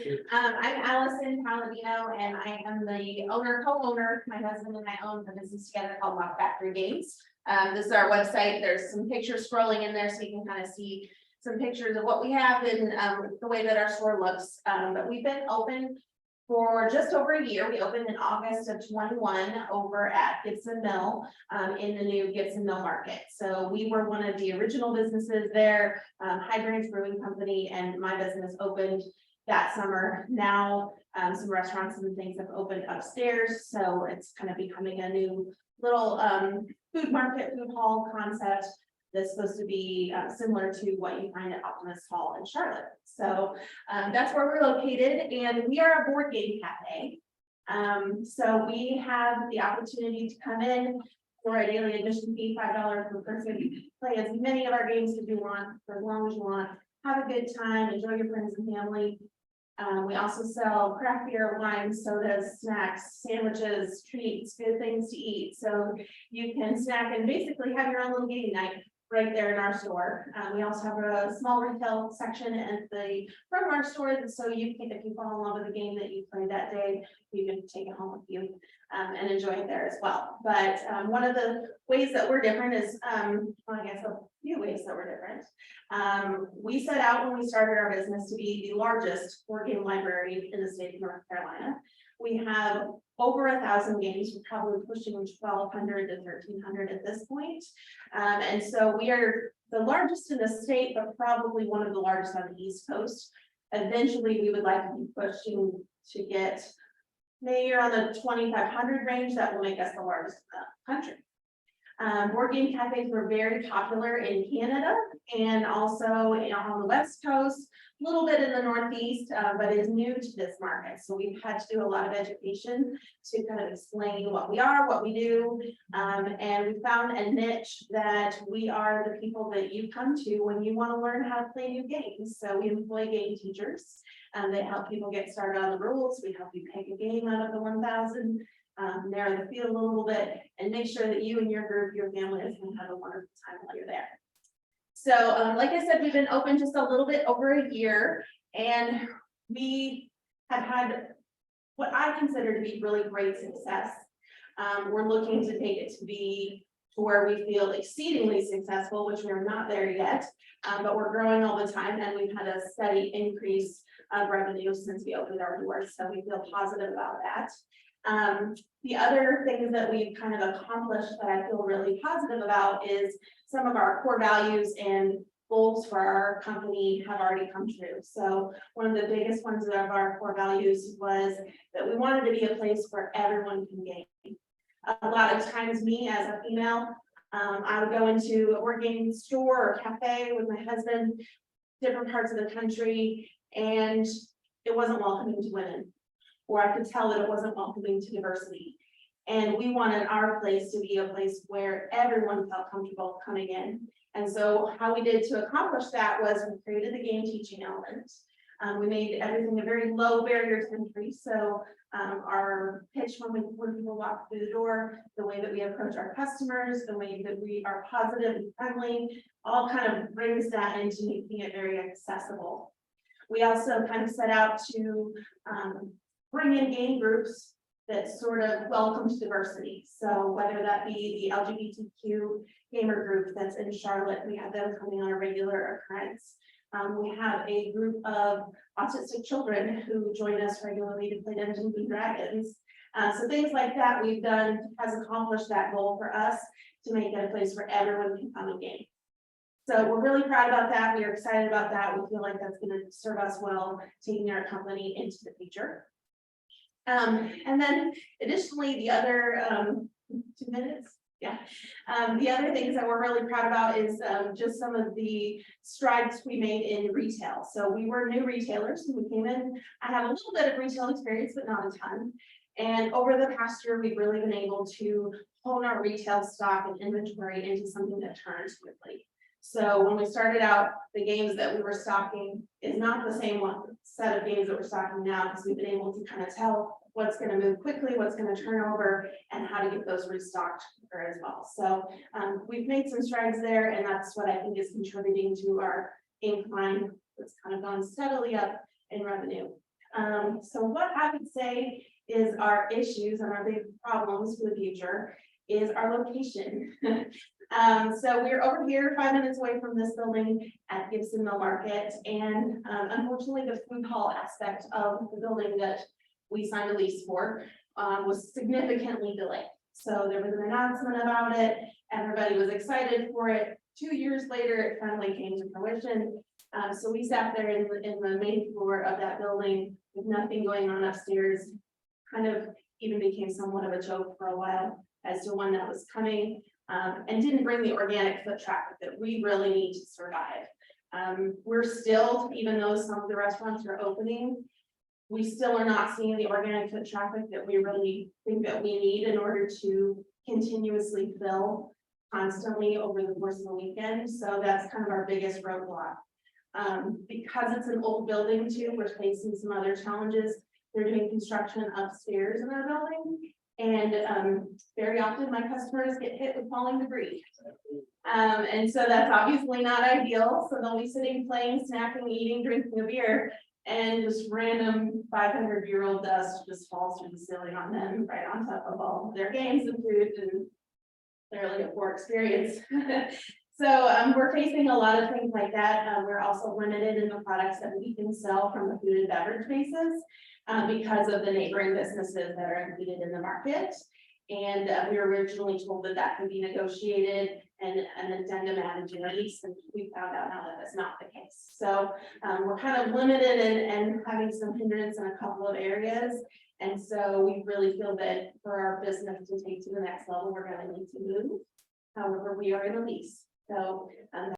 I'm Allison Palladino, and I am the co-owner. My husband and I own the business together called Lock Factory Games. This is our website. There's some pictures scrolling in there, so you can kind of see some pictures of what we have and the way that our store looks. But we've been open for just over a year. We opened in August of 21 over at Gibson Mill in the new Gibson Mill Market. So we were one of the original businesses there. High Branch Brewing Company and my business opened that summer. Now some restaurants and things have opened upstairs, so it's kind of becoming a new little food market, food hall concept that's supposed to be similar to what you find at Optimist Hall in Charlotte. So that's where we're located, and we are a board game cafe. So we have the opportunity to come in for a daily admission fee, $5 per person, play as many of our games as you want, for as long as you want, have a good time, enjoy your friends and family. We also sell craft beer, wine, sodas, snacks, sandwiches, treats, good things to eat. So you can snack and basically have your own little game night right there in our store. We also have a small retail section at the front of our store, so you can, if you fall in love with the game that you played that day, you can take it home with you and enjoy it there as well. But one of the ways that we're different is, well, I guess a few ways that we're different. We set out when we started our business to be the largest board game library in the state of North Carolina. We have over 1,000 games. We're probably pushing 1,200 to 1,300 at this point. And so we are the largest in the state, but probably one of the largest on the East Coast. Eventually, we would like to be pushing to get maybe around the 2,500 range. That will make us the largest in the country. Board game cafes were very popular in Canada and also on the West Coast, a little bit in the Northeast, but is new to this market. So we've had to do a lot of education to kind of explain what we are, what we do. And we found a niche that we are the people that you come to when you want to learn how to play new games. So we employ game teachers. They help people get started on the rules. We help you pick a game out of the 1,000. Narrow the field a little bit and make sure that you and your group, your family is going to have a wonderful time while you're there. So like I said, we've been open just a little bit over a year, and we have had what I consider to be really great success. We're looking to take it to be to where we feel exceedingly successful, which we're not there yet, but we're growing all the time, and we've had a steady increase of revenue since we opened our doors, so we feel positive about that. The other things that we've kind of accomplished that I feel really positive about is some of our core values and goals for our company have already come true. So one of the biggest ones of our core values was that we wanted to be a place where everyone can game. A lot of times me as a female, I would go into a board game store or cafe with my husband, different parts of the country, and it wasn't welcoming to women. Or I could tell that it wasn't welcoming to diversity. And we wanted our place to be a place where everyone felt comfortable coming in. And so how we did to accomplish that was we created the game teaching element. We made everything a very low barrier to entry. So our pitch when people walk through the door, the way that we approach our customers, the way that we are positive and friendly, all kind of brings that into making it very accessible. We also kind of set out to bring in game groups that sort of welcomes diversity. So whether that be the LGBTQ gamer group that's in Charlotte, we have them coming on a regular occurrence. We have a group of autistic children who join us regularly to play Dungeons and Dragons. So things like that we've done has accomplished that goal for us to make it a place where everyone can come and game. So we're really proud about that. We are excited about that. We feel like that's going to serve us well, taking our company into the future. And then additionally, the other 2 minutes. Yeah. The other things that we're really proud about is just some of the strides we made in retail. So we were new retailers when we came in. I have a little bit of retail experience, but not a ton. And over the past year, we've really been able to hone our retail stock and inventory into something that turns quickly. So when we started out, the games that we were stocking is not the same set of games that we're stocking now, because we've been able to kind of tell what's going to move quickly, what's going to turn over, and how to get those restocked quicker as well. So we've made some strides there, and that's what I think is contributing to our incline that's kind of gone steadily up in revenue. So what I would say is our issues and our big problems for the future is our location. So we're over here 5 minutes away from this building at Gibson Mill Market, and unfortunately, the food hall aspect of the building that we signed a lease for was significantly delayed. So there was an announcement about it, everybody was excited for it. 2 years later, it finally came to fruition. So we sat there in the main floor of that building with nothing going on upstairs. Kind of even became somewhat of a joke for a while as to when that was coming, and didn't bring the organic foot traffic that we really need to survive. We're still, even though some of the restaurants are opening, we still are not seeing the organic foot traffic that we really think that we need in order to continuously fill constantly over the course of the weekend. So that's kind of our biggest roadblock. Because it's an old building too, we're facing some other challenges. They're doing construction upstairs in our building. And very often my customers get hit with falling debris. And so that's obviously not ideal. So they'll be sitting, playing, snacking, eating, drinking a beer, and just random 500-year-old dust just falls through the ceiling on them, right on top of all their games and food, and they're really a poor experience. So we're facing a lot of things like that. We're also limited in the products that we can sell from the food and beverage spaces because of the neighboring businesses that are included in the market. And we were originally told that that could be negotiated and an addendum added to the lease, and we found out now that that's not the case. So we're kind of limited and having some hindrance in a couple of areas. And so we really feel that for our business to take to the next level, we're going to need to move. However, we are in a lease. So